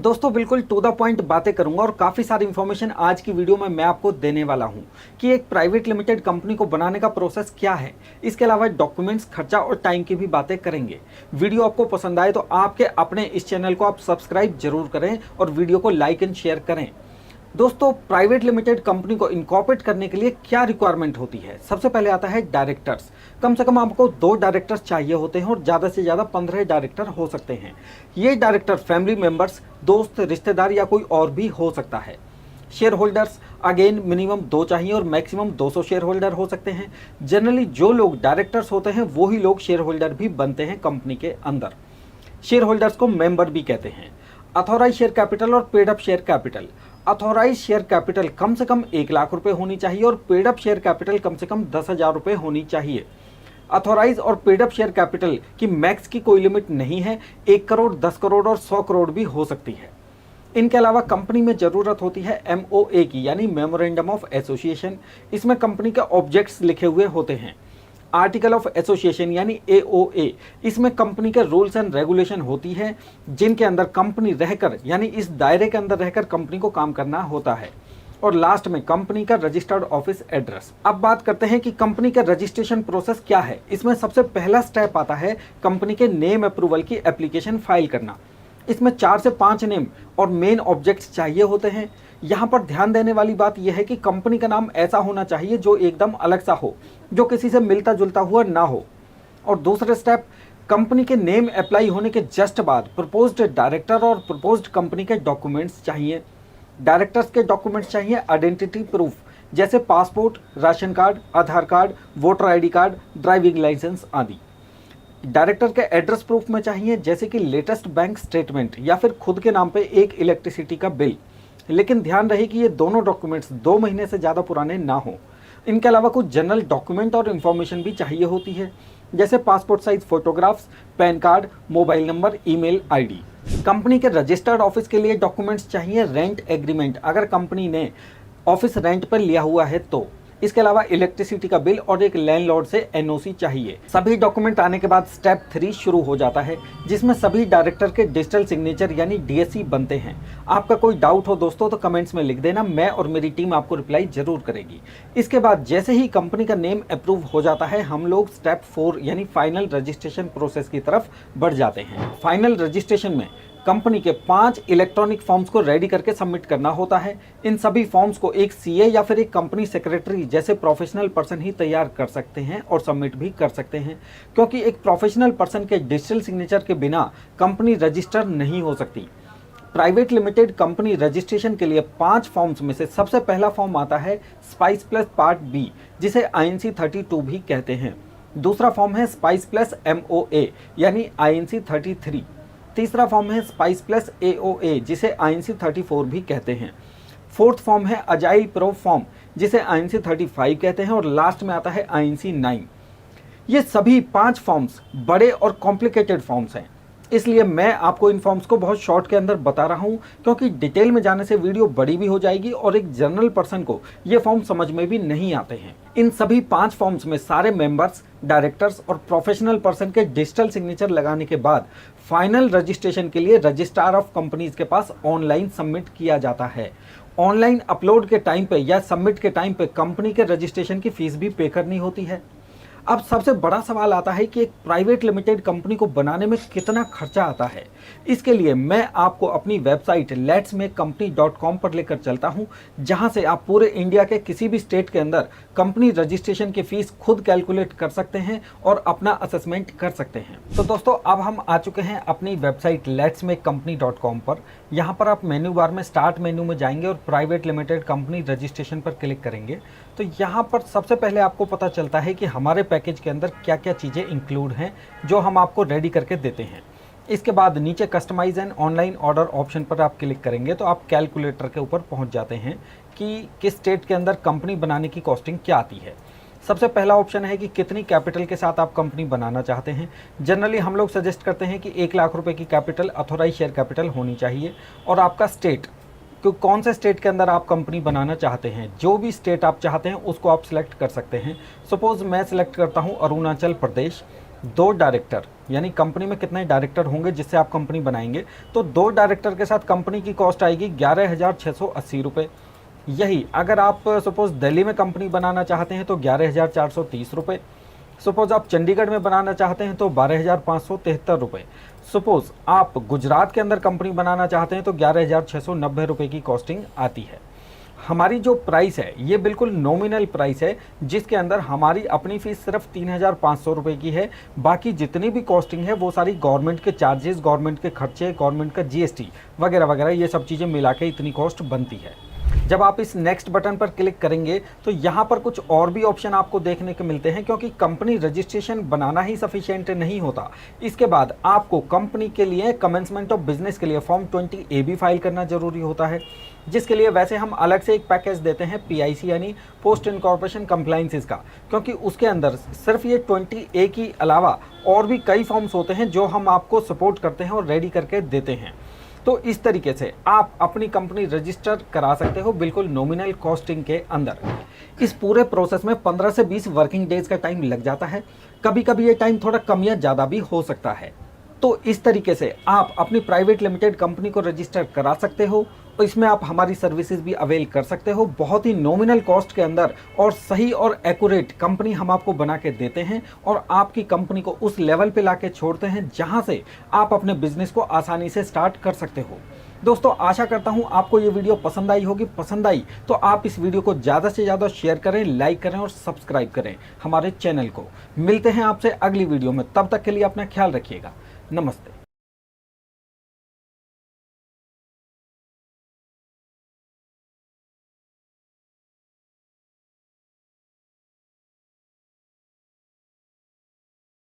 दोस्तों बिल्कुल to the point बातें करूंगा और काफ़ी सारी इन्फॉर्मेशन आज की वीडियो में मैं आपको देने वाला हूं कि एक प्राइवेट लिमिटेड कंपनी को बनाने का प्रोसेस क्या है। इसके अलावा डॉक्यूमेंट्स, खर्चा और टाइम की भी बातें करेंगे। वीडियो आपको पसंद आए तो आपके अपने इस चैनल को आप सब्सक्राइब जरूर करें और वीडियो को लाइक एंड शेयर करें। दोस्तों प्राइवेट लिमिटेड कंपनी को इनकॉर्पोरेट करने के लिए क्या रिक्वायरमेंट होती है। सबसे पहले आता है डायरेक्टर्स। कम से कम आपको 2 डायरेक्टर्स चाहिए होते हैं और ज़्यादा से ज़्यादा 15 डायरेक्टर हो सकते हैं। ये डायरेक्टर फैमिली मेंबर्स, दोस्त, रिश्तेदार या कोई और भी हो सकता है। शेयर होल्डर्स अगेन मिनिमम 2 चाहिए और मैक्सिमम 200 शेयर होल्डर हो सकते हैं। जनरली जो लोग डायरेक्टर्स होते हैं वही लोग शेयर होल्डर भी बनते हैं कंपनी के अंदर। शेयर होल्डर्स को मेंबर भी कहते हैं। अथॉराइज शेयर कैपिटल और paid up share capital. Authorise share capital कम से कम 1 लाख रुपए होनी चाहिए और पेड अप शेयर कैपिटल कम से कम 10,000 रुपए होनी चाहिए। अथॉराइज और पेड अप शेयर कैपिटल की मैक्स की कोई लिमिट नहीं है। 1 करोड़, 10 करोड़ और 100 करोड़ भी हो सकती है। इनके अलावा कंपनी में जरूरत होती है MOA की, यानी मेमोरेंडम ऑफ एसोसिएशन। इसमें कंपनी के ऑब्जेक्ट्स लिखे हुए होते हैं। आर्टिकल ऑफ एसोसिएशन यानी AOA, इसमें कंपनी के रूल्स एंड रेगुलेशन होती है जिनके अंदर कंपनी रहकर, यानी इस दायरे के अंदर रहकर कंपनी को काम करना होता है। और लास्ट में कंपनी का रजिस्टर्ड ऑफिस एड्रेस। अब बात करते हैं कि कंपनी का रजिस्ट्रेशन प्रोसेस क्या है। इसमें सबसे पहला स्टेप आता है कंपनी के नेम अप्रूवल की एप्लीकेशन फाइल करना। इसमें 4 से 5 नेम और मेन ऑब्जेक्ट्स चाहिए होते हैं। यहाँ पर ध्यान देने वाली बात यह है कि कंपनी का नाम ऐसा होना चाहिए जो एकदम अलग सा हो, जो किसी से मिलता जुलता हुआ ना हो। और दूसरे स्टेप, कंपनी के नेम अप्लाई होने के जस्ट बाद प्रपोज्ड डायरेक्टर और प्रपोज्ड कंपनी के डॉक्यूमेंट्स चाहिए। डायरेक्टर्स के डॉक्यूमेंट्स चाहिए आइडेंटिटी प्रूफ, जैसे passport, ration card, Aadhaar card, voter ID card, driving licence आदि। डायरेक्टर के एड्रेस प्रूफ में चाहिए जैसे कि लेटेस्ट बैंक स्टेटमेंट या फिर खुद के नाम पे एक इलेक्ट्रिसिटी का बिल। लेकिन ध्यान रहे कि ये दोनों डॉक्यूमेंट्स 2 महीने से ज़्यादा पुराने ना हो। इनके अलावा कुछ जनरल डॉक्यूमेंट और इन्फॉर्मेशन भी चाहिए होती है, जैसे passport size photographs, pan card, mobile number, email ID। Company के रजिस्टर्ड ऑफिस के लिए डॉक्यूमेंट्स चाहिए रेंट एग्रीमेंट, अगर कंपनी ने ऑफिस रेंट पर लिया हुआ है तो। इसके अलावा इलेक्ट्रिसिटी का बिल और एक लैंडलॉर्ड से NOC चाहिए। सभी डॉक्यूमेंट आने के बाद स्टेप 3 शुरू हो जाता है, जिसमें सभी डायरेक्टर के डिजिटल सिग्नेचर यानी DSC बनते हैं। आपका कोई डाउट हो दोस्तों तो कमेंट्स में लिख देना, मैं और मेरी टीम आपको रिप्लाई जरूर करेगी। इसके बाद जैसे ही कंपनी का नेम अप्रूव हो जाता है, हम लोग स्टेप 4 यानी फाइनल रजिस्ट्रेशन प्रोसेस की तरफ बढ़ जाते हैं। फाइनल रजिस्ट्रेशन में कंपनी के 5 इलेक्ट्रॉनिक फॉर्म्स को रेडी करके सबमिट करना होता है। इन सभी फॉर्म्स को एक CA या फिर एक कंपनी सेक्रेटरी जैसे प्रोफेशनल पर्सन ही तैयार कर सकते हैं और सबमिट भी कर सकते हैं, क्योंकि एक प्रोफेशनल पर्सन के डिजिटल सिग्नेचर के बिना कंपनी रजिस्टर नहीं हो सकती। प्राइवेट लिमिटेड कंपनी रजिस्ट्रेशन के लिए 5 फॉर्म्स में से सबसे पहला फॉर्म आता है स्पाइस प्लस पार्ट B, जिसे INC 32 भी कहते हैं। दूसरा फॉर्म है स्पाइस प्लस MOA यानी INC 33। तीसरा फॉर्म है स्पाइस प्लस AOA जिसे INC 34 भी कहते हैं। फोर्थ फॉर्म है अजाइल प्रो फॉर्म जिसे INC 35 कहते हैं और लास्ट में आता है INC 9। ये सभी 5 फॉर्म्स बड़े और कॉम्प्लिकेटेड फॉर्म्स हैं, इसलिए मैं आपको इन फॉर्म्स को बहुत शॉर्ट के अंदर बता रहा हूं, क्योंकि डिटेल में जाने से वीडियो बड़ी भी हो जाएगी और एक जनरल पर्सन को ये फॉर्म समझ में भी नहीं आते हैं। इन सभी 5 फॉर्म्स में सारे मेंबर्स, डायरेक्टर्स और प्रोफेशनल पर्सन के डिजिटल सिग्नेचर लगाने के बाद फाइनल रजिस्ट्रेशन के लिए रजिस्ट्रार ऑफ कंपनीज के पास ऑनलाइन सबमिट किया जाता है। ऑनलाइन अपलोड के टाइम पे या सबमिट के टाइम पे कंपनी के रजिस्ट्रेशन की फीस भी पे करनी होती है। अब सबसे बड़ा सवाल आता है कि एक प्राइवेट लिमिटेड कंपनी को बनाने में कितना खर्चा आता है। इसके लिए मैं आपको अपनी वेबसाइट letsmakecompany.com पर लेकर चलता हूं, जहां से आप पूरे इंडिया के किसी भी स्टेट के अंदर कंपनी रजिस्ट्रेशन की फीस खुद कैलकुलेट कर सकते हैं और अपना असेसमेंट कर सकते हैं। तो दोस्तों अब हम आ चुके हैं अपनी वेबसाइट letsmakecompany.com पर। यहाँ पर आप मेन्यू बार में स्टार्ट मेन्यू में जाएंगे और प्राइवेट लिमिटेड कंपनी रजिस्ट्रेशन पर क्लिक करेंगे तो यहाँ पर सबसे पहले आपको पता चलता है कि हमारे पैकेज के अंदर क्या क्या चीज़ें इंक्लूड हैं जो हम आपको रेडी करके देते हैं। इसके बाद नीचे customize and online order option पर आप क्लिक करेंगे तो आप कैलकुलेटर के ऊपर पहुंच जाते हैं कि किस स्टेट के अंदर कंपनी बनाने की कॉस्टिंग क्या आती है। सबसे पहला ऑप्शन है कि कितनी कैपिटल के साथ आप कंपनी बनाना चाहते हैं। जनरली हम लोग सजेस्ट करते हैं कि 1 लाख रुपए की कैपिटल अथॉराइज शेयर कैपिटल होनी चाहिए और आपका स्टेट, कौन से स्टेट के अंदर आप कंपनी बनाना चाहते हैं। जो भी स्टेट आप चाहते हैं उसको आप सिलेक्ट कर सकते हैं। सपोज मैं सिलेक्ट करता हूं अरुणाचल प्रदेश। 2 डायरेक्टर, यानी कंपनी में कितने डायरेक्टर होंगे जिससे आप कंपनी बनाएंगे, तो 2 डायरेक्टर के साथ कंपनी की कॉस्ट आएगी 11,680 रुपये। यही अगर आप सपोज दिल्ली में कंपनी बनाना चाहते हैं तो 11,430 रुपये। सपोज आप चंडीगढ़ में बनाना चाहते हैं तो 12,573 रुपये। सपोज आप गुजरात के अंदर कंपनी बनाना चाहते हैं तो 11,690 रुपये की कॉस्टिंग आती है। हमारी जो प्राइस है ये बिल्कुल नॉमिनल प्राइस है, जिसके अंदर हमारी अपनी फीस सिर्फ 3,500 रुपये की है। बाकी जितनी भी कॉस्टिंग है वो सारी गवर्नमेंट के चार्जेस, गवर्नमेंट के खर्चे, गवर्नमेंट का GST वगैरह वगैरह, ये सब चीज़ें मिला के इतनी कॉस्ट बनती है। जब आप इस नेक्स्ट बटन पर क्लिक करेंगे तो यहाँ पर कुछ और भी ऑप्शन आपको देखने को मिलते हैं, क्योंकि कंपनी रजिस्ट्रेशन बनाना ही सफिशिएंट नहीं होता। इसके बाद आपको कंपनी के लिए कमेंसमेंट ऑफ बिजनेस के लिए फॉर्म 20A भी फाइल करना जरूरी होता है, जिसके लिए वैसे हम अलग से एक पैकेज देते हैं PIC यानी पोस्ट इनकॉर्पोरेशन कंप्लाइंसेस का, क्योंकि उसके अंदर सिर्फ ये 20A की अलावा और भी कई फॉर्म्स होते हैं जो हम आपको सपोर्ट करते हैं और रेडी करके देते हैं। तो इस तरीके से आप अपनी कंपनी रजिस्टर करा सकते हो बिल्कुल नॉमिनल कॉस्टिंग के अंदर। इस पूरे प्रोसेस में 15 से 20 वर्किंग डेज का टाइम लग जाता है, कभी कभी ये टाइम थोड़ा कम या ज़्यादा भी हो सकता है। तो इस तरीके से आप अपनी प्राइवेट लिमिटेड कंपनी को रजिस्टर करा सकते हो, और इसमें आप हमारी सर्विसेज भी अवेल कर सकते हो बहुत ही नॉमिनल कॉस्ट के अंदर, और सही और एक्यूरेट कंपनी हम आपको बना के देते हैं और आपकी कंपनी को उस लेवल पे लाके छोड़ते हैं जहां से आप अपने बिजनेस को आसानी से स्टार्ट कर सकते हो। दोस्तों, आशा करता हूं आपको ये वीडियो पसंद आई होगी। पसंद आई तो आप इस वीडियो को ज़्यादा से ज़्यादा शेयर करें, लाइक करें और सब्सक्राइब करें हमारे चैनल को। मिलते हैं आपसे अगली वीडियो में, तब तक के लिए अपना ख्याल रखिएगा। नमस्ते।